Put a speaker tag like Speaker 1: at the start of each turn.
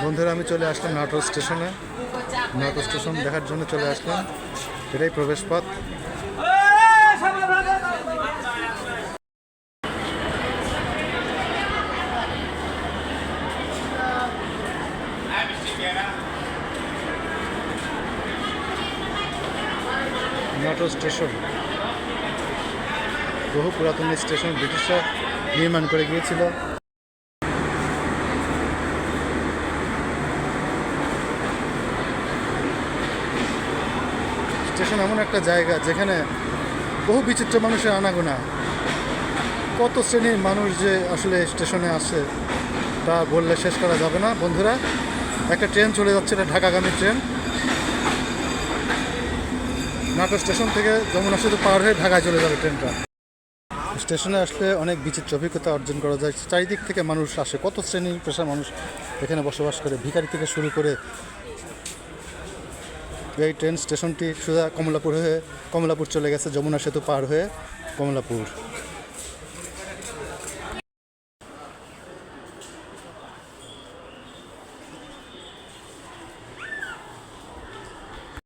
Speaker 1: বন্ধুরা আমি চলে আসলাম নাটোর স্টেশনে। নাটোর স্টেশন দেখার জন্য চলে আসলাম। এটাই প্রবেশ পথ। নাটোর স্টেশন বহু পুরাতন স্টেশন, ব্রিটিশরা নির্মাণ করে গিয়েছিল। স্টেশন এমন একটা জায়গা যেখানে বহু বিচিত্র মানুষের আনাগোনা। কত শ্রেণীর মানুষ যে আসলে স্টেশনে আসে তা বললে শেষ করা যাবে না। বন্ধুরা, একটা ট্রেন চলে যাচ্ছে, এটা ঢাকাগামী ট্রেন। নাটোর স্টেশন থেকে যমুনা সেতু পার হয়ে ঢাকায় চলে যাবে ট্রেনটা। স্টেশনে আসলে অনেক বিচিত্র অভিজ্ঞতা অর্জন করা যায়। চারিদিক থেকে মানুষ আসে, কত শ্রেণী পেশার মানুষ এখানে বসবাস করে, ভিখারি থেকে শুরু করে। এই ট্রেন স্টেশনটি সোজা কমলাপুর হয়ে কমলাপুর চলে গেছে, যমুনা সেতু পার হয়ে কমলাপুর।